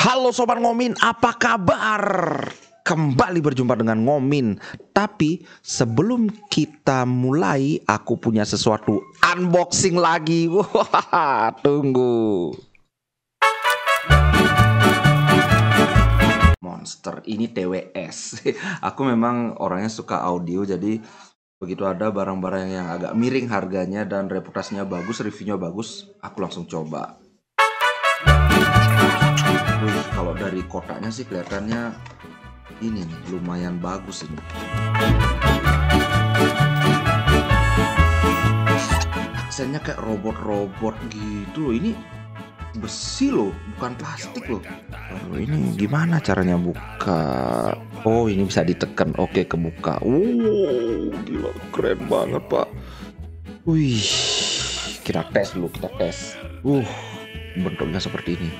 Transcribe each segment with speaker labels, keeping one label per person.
Speaker 1: Halo Sobat Ngomin, apa kabar? Kembali berjumpa dengan Ngomin. Tapi sebelum kita mulai, aku punya sesuatu unboxing lagi. Wah, tunggu. Monster, ini TWS. Aku memang orangnya suka audio, jadi begitu ada barang-barang yang agak miring harganya dan reputasinya bagus, reviewnya bagus, aku langsung coba. Wih, kalau dari kotaknya sih kelihatannya ini nih lumayan bagus ini. Aksennya kayak robot-robot gitu loh. Ini besi loh, bukan plastik loh. Lalu ini gimana caranya buka? Oh, ini bisa ditekan. Oke, kebuka. Wow, gila keren banget Pak. Wih, kita tes dulu, kita tes. Bentuknya seperti ini.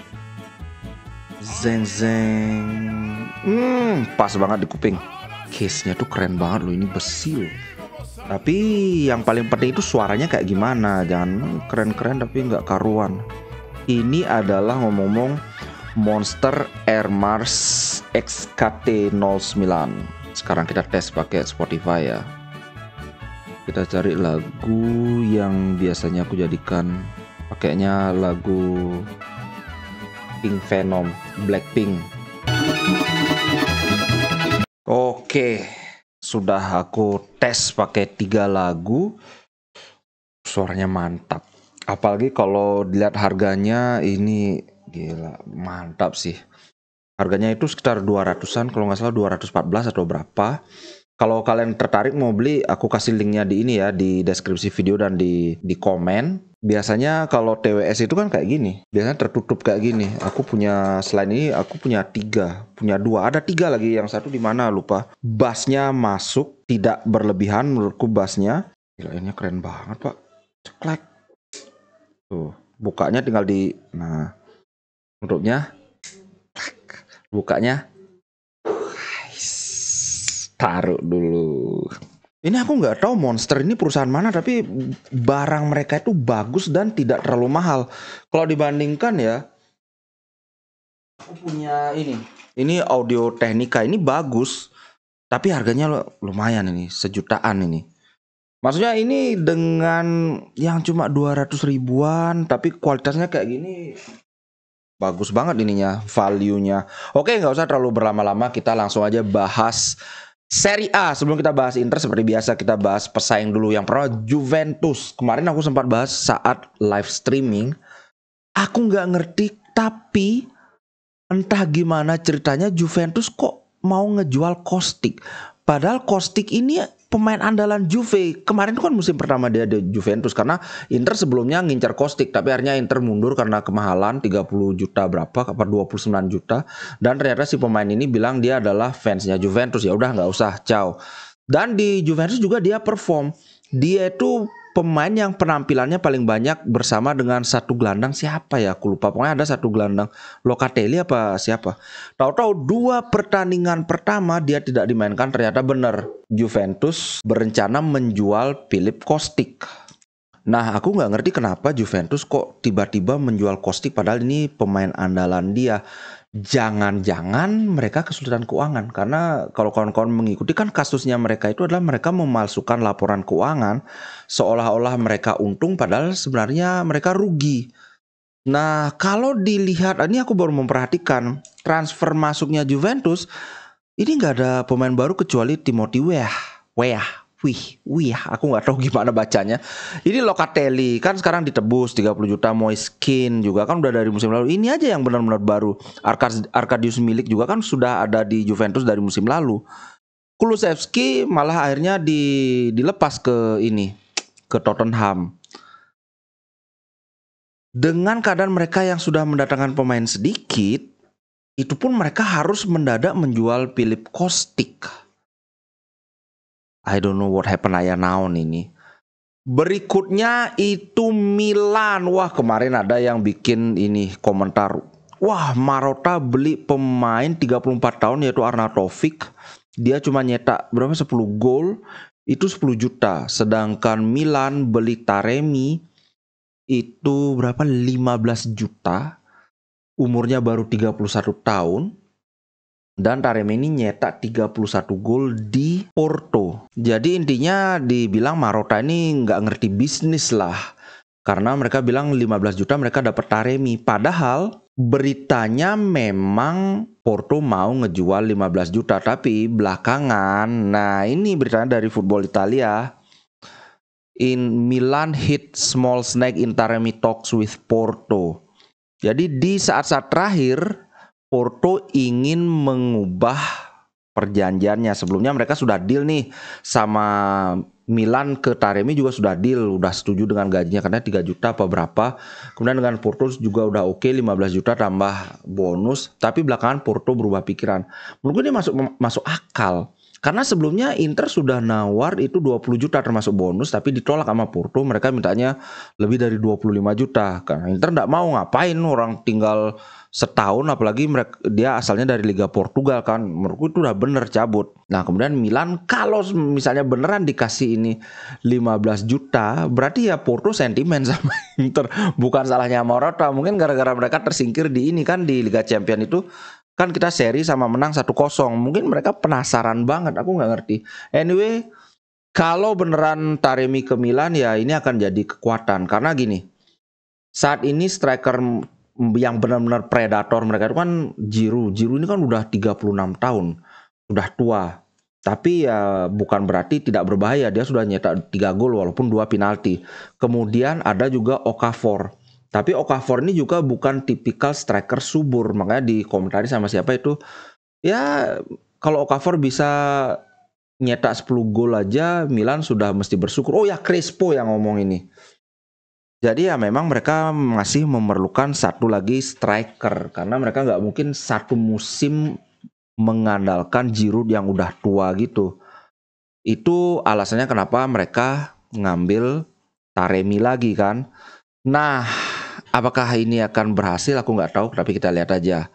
Speaker 1: Zeng zeng. Pas banget di kuping. Case-nya tuh keren banget loh, ini besi loh. Tapi yang paling penting itu suaranya kayak gimana. Jangan keren-keren tapi nggak karuan. Ini adalah ngomong-ngomong Monster Air Mars XKT09. Sekarang kita tes pakai Spotify ya. Kita cari lagu yang biasanya aku jadikan. Pakainya lagu Pink Venom, Blackpink. Oke, sudah aku tes pakai 3 lagu. Suaranya mantap. Apalagi kalau dilihat harganya, ini gila mantap sih. Harganya itu sekitar 200-an, kalau nggak salah 214 atau berapa. Kalau kalian tertarik mau beli, aku kasih linknya di ini ya, di deskripsi video dan di komen. Biasanya kalau TWS itu kan kayak gini, biasanya tertutup kayak gini. Aku punya, selain ini aku punya 3, punya 2, ada 3 lagi, yang satu di mana lupa. Bassnya masuk, tidak berlebihan menurutku bassnya. Gila, ini keren banget Pak. Ceklek. Tuh, bukanya tinggal di, nah, menurutnya, bukanya, taruh dulu. Ini aku nggak tahu Monster ini perusahaan mana, tapi barang mereka itu bagus dan tidak terlalu mahal. Kalau dibandingkan ya, aku punya ini Audio Technica, ini bagus, tapi harganya lumayan ini, sejutaan ini. Maksudnya ini dengan yang cuma 200 ribuan, tapi kualitasnya kayak gini, bagus banget ininya, value-nya. Oke, nggak usah terlalu berlama-lama, kita langsung aja bahas Serie A. Sebelum kita bahas Inter, seperti biasa kita bahas pesaing dulu. Yang pertama Juventus. Kemarin aku sempat bahas saat live streaming. Aku nggak ngerti, tapi entah gimana ceritanya Juventus kok mau ngejual Kostic. Padahal Kostic ini pemain andalan Juve. Kemarin kan musim pertama dia di Juventus, karena Inter sebelumnya ngincar Kostic, tapi akhirnya Inter mundur karena kemahalan 30 juta berapa, apa 29 juta. Dan ternyata si pemain ini bilang dia adalah fansnya Juventus. Ya udah nggak usah, ciao. Dan di Juventus juga dia perform. Dia itu pemain yang penampilannya paling banyak bersama dengan satu gelandang, siapa ya aku lupa, pokoknya ada satu gelandang, Locatelli apa siapa. Tahu-tahu 2 pertandingan pertama dia tidak dimainkan. Ternyata benar Juventus berencana menjual Philip Kostic. Nah, aku nggak ngerti kenapa Juventus kok tiba-tiba menjual Kostic, padahal ini pemain andalan dia. Jangan-jangan mereka kesulitan keuangan, karena kalau kawan-kawan mengikuti kan kasusnya mereka itu adalah mereka memalsukan laporan keuangan seolah-olah mereka untung padahal sebenarnya mereka rugi. Nah, kalau dilihat, ini aku baru memperhatikan transfer masuknya Juventus, ini nggak ada pemain baru kecuali Timothy Weah. Aku nggak tahu gimana bacanya. Ini Locatelli kan sekarang ditebus 30 juta. Moiskin juga kan udah dari musim lalu. Ini aja yang benar-benar baru. Arkadiusz Milik juga kan sudah ada di Juventus dari musim lalu. Kulusevski malah akhirnya dilepas ke Tottenham. Dengan keadaan mereka yang sudah mendatangkan pemain sedikit, itu pun mereka harus mendadak menjual Philip Kostic. I don't know what happened now ini. Berikutnya itu Milan. Wah, kemarin ada yang bikin ini komentar. Wah, Marotta beli pemain 34 tahun yaitu Arnautovic. Dia cuma nyetak berapa, 10 gol. Itu 10 juta. Sedangkan Milan beli Taremi itu berapa, 15 juta. umurnya baru 31 tahun. Dan Taremi ini nyetak 31 gol di Porto. Jadi intinya dibilang Marotta ini nggak ngerti bisnis lah. Karena mereka bilang 15 juta mereka dapat Taremi. Padahal beritanya memang Porto mau ngejual 15 juta. Tapi belakangan, nah ini beritanya dari Football Italia. In Milan hit small snag in Taremi talks with Porto. Jadi di saat-saat terakhir Porto ingin mengubah perjanjiannya. Sebelumnya mereka sudah deal nih sama Milan, ke Taremi juga sudah deal, udah setuju dengan gajinya karena 3 juta apa berapa. Kemudian dengan Porto juga udah oke, 15 juta tambah bonus. Tapi belakangan Porto berubah pikiran. Menurut gue ini masuk akal. Karena sebelumnya Inter sudah nawar itu 20 juta termasuk bonus, tapi ditolak sama Porto. Mereka mintanya lebih dari 25 juta. Karena Inter nggak mau, ngapain orang tinggal setahun, apalagi dia asalnya dari Liga Portugal kan. Menurutku itu udah bener cabut. Nah kemudian Milan kalau misalnya beneran dikasih ini 15 juta, berarti ya Porto sentimen sama Inter. Bukan salahnya Marotta, mungkin gara-gara mereka tersingkir di ini kan, di Liga Champions itu kan kita seri sama menang 1-0. Mungkin mereka penasaran banget, aku nggak ngerti. Anyway, kalau beneran Taremi ke Milan ya ini akan jadi kekuatan. Karena gini, saat ini striker yang benar-benar predator mereka itu kan Giroud. Giroud ini kan udah 36 tahun, udah tua. Tapi ya bukan berarti tidak berbahaya, dia sudah nyetak 3 gol walaupun 2 penalti. Kemudian ada juga Okafor. Tapi Okafor ini juga bukan tipikal striker subur, makanya dikomentari sama siapa itu, ya kalau Okafor bisa nyetak 10 gol aja Milan sudah mesti bersyukur. Oh ya, Crespo yang ngomong ini. Jadi ya memang mereka masih memerlukan satu lagi striker, karena mereka nggak mungkin satu musim mengandalkan Giroud yang udah tua gitu. Itu alasannya kenapa mereka ngambil Taremi lagi kan. Nah, apakah ini akan berhasil? Aku nggak tahu, tapi kita lihat aja.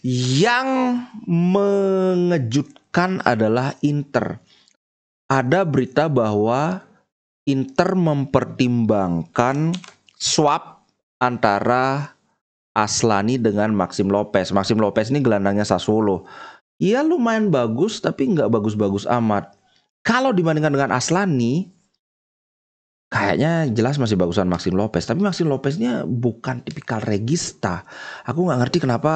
Speaker 1: Yang mengejutkan adalah Inter. Ada berita bahwa Inter mempertimbangkan swap antara Aslani dengan Maxim Lopez. Maxim Lopez ini gelandangnya Sassuolo. Iya lumayan bagus, tapi nggak bagus-bagus amat. Kalau dibandingkan dengan Aslani, kayaknya jelas masih bagusan Maxim Lopez. Tapi Maxim Lopeznya bukan tipikal regista. Aku nggak ngerti kenapa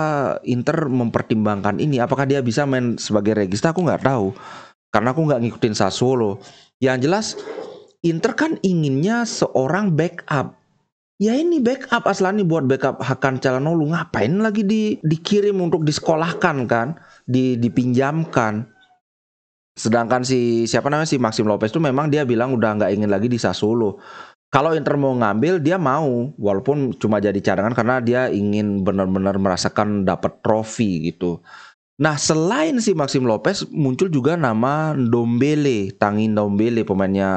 Speaker 1: Inter mempertimbangkan ini. Apakah dia bisa main sebagai regista? Aku nggak tahu. Karena aku nggak ngikutin Sassuolo. Yang jelas Inter kan inginnya seorang backup. Ya ini backup Aslani buat backup Hakan Calhanoglu. Ngapain lagi dikirim untuk disekolahkan kan? Dipinjamkan. Sedangkan si Maxim Lopez itu memang dia bilang udah nggak ingin lagi di Sassuolo. Kalau Inter mau ngambil dia mau, walaupun cuma jadi cadangan karena dia ingin benar-benar merasakan dapat trofi gitu. Nah selain si Maxim Lopez muncul juga nama Ndombele, Tanguy Ndombele, pemainnya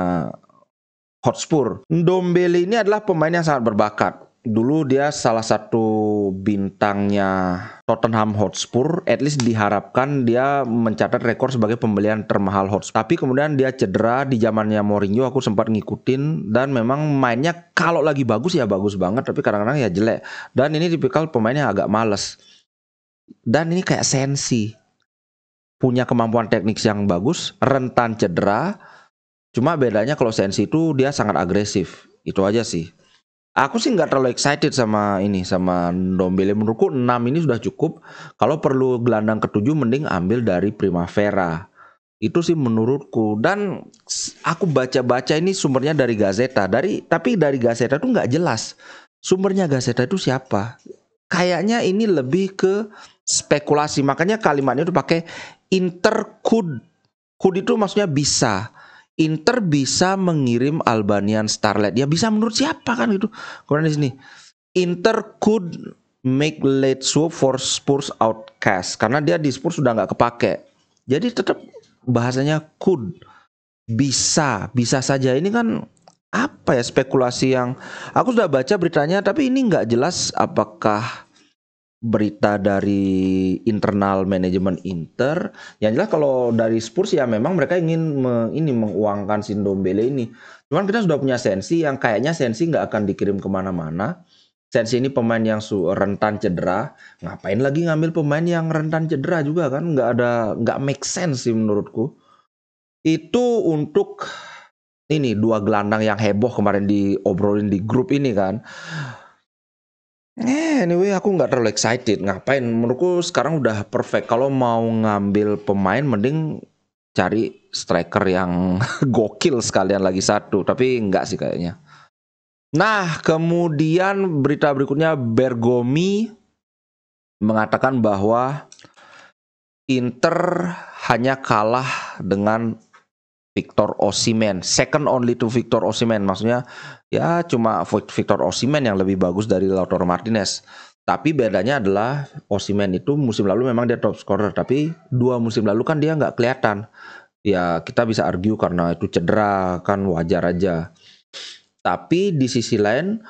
Speaker 1: Hotspur. Ndombele ini adalah pemain yang sangat berbakat. Dulu dia salah satu bintangnya Tottenham Hotspur. At least diharapkan dia mencatat rekor sebagai pembelian termahal Hotspur. Tapi kemudian dia cedera di zamannya Mourinho. Aku sempat ngikutin dan memang mainnya kalau lagi bagus ya bagus banget, tapi kadang-kadang ya jelek. Dan ini tipikal pemain yang agak males. Dan ini kayak Sensi. Punya kemampuan teknik yang bagus, rentan cedera. Cuma bedanya kalau Sensi itu dia sangat agresif. Itu aja sih. Aku sih nggak terlalu excited sama Ndombele. Menurutku 6 ini sudah cukup. Kalau perlu gelandang ketujuh mending ambil dari Primavera. Itu sih menurutku. Dan aku baca-baca ini sumbernya dari Gazzetta. Tapi dari Gazzetta itu nggak jelas. Sumbernya Gazzetta itu siapa? Kayaknya ini lebih ke spekulasi. Makanya kalimatnya itu pakai Inter could. Could itu maksudnya bisa. Inter bisa mengirim Albanian Starlet. Ya bisa menurut siapa kan gitu. Kemudian di sini Inter could make late swap for Spurs outcast. Karena dia di Spurs sudah nggak kepake. Jadi tetap bahasanya could. Bisa saja. Ini kan apa ya, spekulasi yang aku sudah baca beritanya, tapi ini nggak jelas apakah berita dari internal manajemen Inter. Yang jelas kalau dari Spurs ya memang mereka ingin menguangkan si Ndombele ini. Cuman kita sudah punya Sensi yang kayaknya Sensi nggak akan dikirim kemana-mana. Sensi ini pemain yang rentan cedera, ngapain lagi ngambil pemain yang rentan cedera juga kan, nggak make sense sih menurutku. Itu untuk ini dua gelandang yang heboh kemarin diobrolin di grup ini kan. Anyway, aku nggak terlalu excited. Ngapain? Menurutku sekarang udah perfect. Kalau mau ngambil pemain, mending cari striker yang gokil sekalian lagi satu. Tapi nggak sih kayaknya. Nah, kemudian berita berikutnya, Bergomi mengatakan bahwa Inter hanya kalah dengan Victor Osimhen, second only to Victor Osimhen. Maksudnya ya cuma Victor Osimhen yang lebih bagus dari Lautaro Martinez. Tapi bedanya adalah Osimhen itu musim lalu memang dia top scorer, tapi 2 musim lalu kan dia nggak kelihatan. Ya kita bisa argue karena itu cedera, kan wajar aja. Tapi di sisi lain,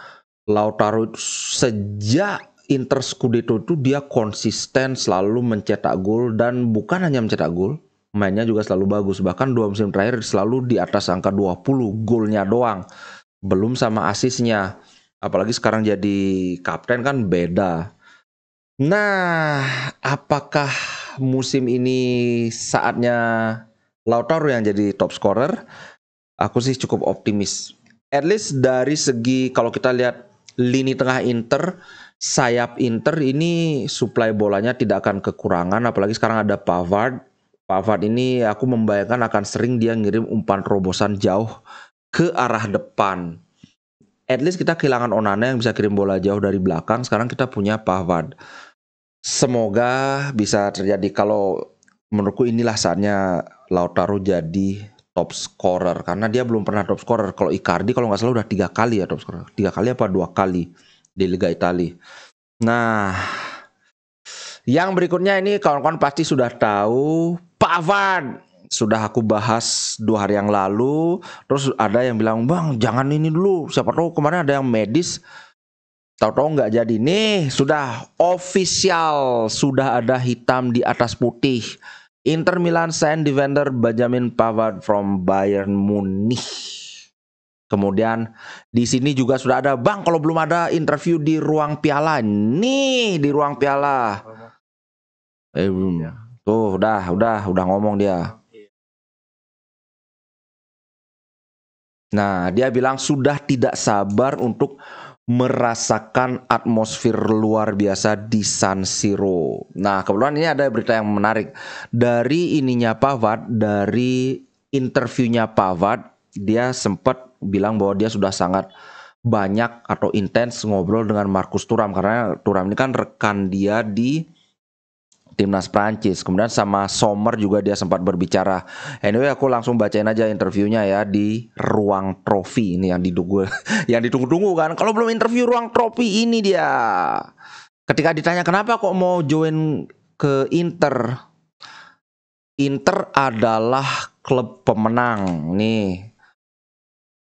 Speaker 1: Lautaro itu sejak Inter Scudetto itu dia konsisten selalu mencetak gol, dan bukan hanya mencetak gol, mainnya juga selalu bagus. Bahkan 2 musim terakhir selalu di atas angka 20 golnya doang, belum sama asisnya. Apalagi sekarang jadi kapten kan beda. Nah, apakah musim ini saatnya Lautaro yang jadi top scorer? Aku sih cukup optimis. At least dari segi kalau kita lihat lini tengah Inter, sayap Inter ini supply bolanya tidak akan kekurangan, apalagi sekarang ada Pavard. Pavard ini aku membayangkan akan sering dia ngirim umpan terobosan jauh ke arah depan. At least kita kehilangan Onana yang bisa kirim bola jauh dari belakang, sekarang kita punya Pavard. Semoga bisa terjadi. Kalau menurutku inilah saatnya Lautaro jadi top scorer, karena dia belum pernah top scorer. Kalau Icardi kalau nggak salah udah 3 kali ya top scorer, 3 kali apa 2 kali di Liga Italia. Nah, yang berikutnya ini kawan-kawan pasti sudah tahu, Pavard sudah aku bahas 2 hari yang lalu. Terus ada yang bilang, bang jangan ini dulu, siapa tahu kemarin ada yang medis. Tahu-tahu nggak jadi. Nih sudah official, sudah ada hitam di atas putih. Inter Milan sign defender Benjamin Pavard from Bayern Munich. Kemudian di sini juga sudah ada, bang kalau belum ada interview di ruang piala. Nih di ruang piala. Tuh udah ngomong dia. Nah dia bilang sudah tidak sabar untuk merasakan atmosfer luar biasa di San Siro. Nah, kebetulan ini ada berita yang menarik. Dari ininya Pavard, dari interviewnya Pavard, dia sempat bilang bahwa dia sudah sangat banyak atau intens ngobrol dengan Marcus Thuram, karena Thuram ini kan rekan dia di timnas Prancis. Kemudian sama Sommer juga dia sempat berbicara. Anyway, aku langsung bacain aja interviewnya ya di ruang trofi ini yang ditunggu-tunggu kan. Kalau belum interview ruang trofi ini dia. Ketika ditanya kenapa kok mau join ke Inter. Inter adalah klub pemenang. Nih.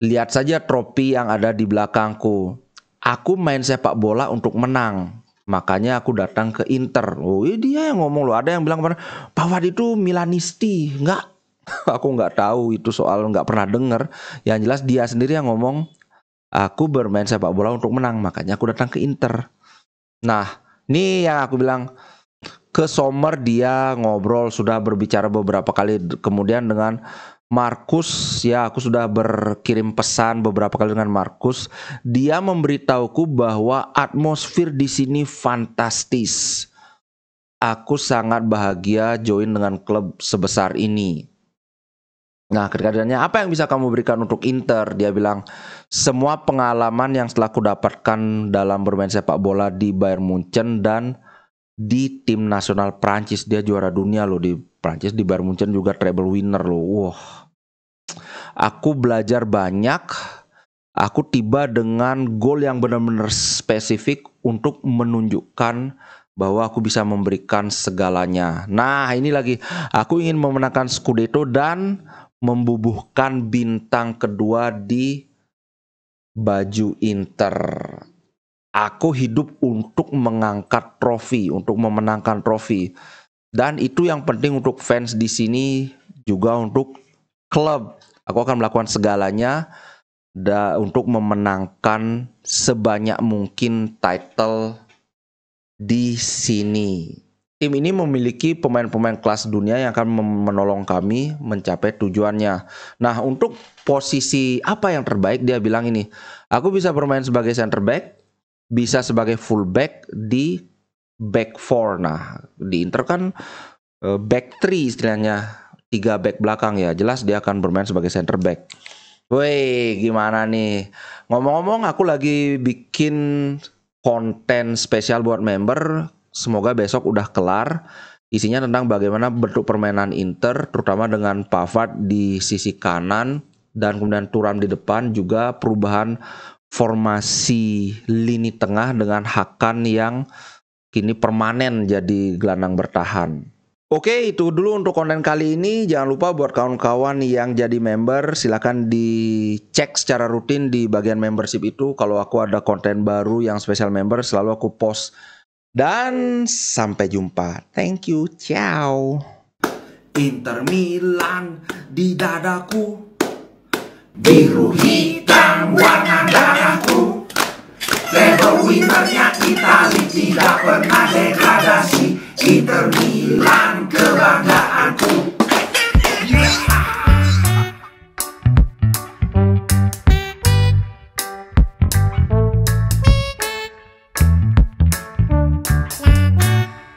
Speaker 1: Lihat saja trofi yang ada di belakangku. Aku main sepak bola untuk menang. Makanya aku datang ke Inter. Oh dia yang ngomong loh. Ada yang bilang Pavard itu Milanisti. Enggak. Aku nggak tahu itu soal, nggak pernah dengar. Yang jelas dia sendiri yang ngomong, aku bermain sepak bola untuk menang. Makanya aku datang ke Inter. Nah ini yang aku bilang, ke Sommer dia ngobrol, sudah berbicara beberapa kali. Kemudian dengan Marcus, ya aku sudah berkirim pesan beberapa kali dengan Marcus. Dia memberitahuku bahwa atmosfer di sini fantastis. Aku sangat bahagia join dengan klub sebesar ini. Nah, ketika ditanya apa yang bisa kamu berikan untuk Inter, dia bilang semua pengalaman yang setelah aku dapatkan dalam bermain sepak bola di Bayern Munchen dan di tim nasional Prancis. Dia juara dunia loh di Prancis, di Bayern Munchen juga treble winner loh. Wah. Aku belajar banyak. Aku tiba dengan gol yang benar-benar spesifik untuk menunjukkan bahwa aku bisa memberikan segalanya. Nah, ini lagi. Aku ingin memenangkan Scudetto dan membubuhkan bintang kedua di baju Inter. Aku hidup untuk mengangkat trofi, untuk memenangkan trofi. Dan itu yang penting untuk fans di sini, juga untuk klub. Aku akan melakukan segalanya untuk memenangkan sebanyak mungkin title di sini. Tim ini memiliki pemain-pemain kelas dunia yang akan menolong kami mencapai tujuannya. Nah, untuk posisi apa yang terbaik, dia bilang ini, aku bisa bermain sebagai center back, bisa sebagai full back di back 4. Nah, di Inter kan back 3 istilahnya, 3 back belakang ya. Jelas dia akan bermain sebagai center back. Woi, gimana nih? Ngomong-ngomong, aku lagi bikin konten spesial buat member. Semoga besok udah kelar. Isinya tentang bagaimana bentuk permainan Inter, terutama dengan Pavard di sisi kanan dan kemudian Thuram di depan, juga perubahan formasi lini tengah dengan Hakan yang kini permanen jadi gelandang bertahan. Oke, itu dulu untuk konten kali ini. Jangan lupa buat kawan-kawan yang jadi member, silahkan dicek secara rutin di bagian membership itu. Kalau aku ada konten baru yang spesial member, selalu aku post. Dan sampai jumpa. Thank you, ciao.
Speaker 2: Inter Milan di dadaku, biru hitam warna darahku. Level winnernya Itali, tidak pernah degradasi. Inter Milan kebanggaanku.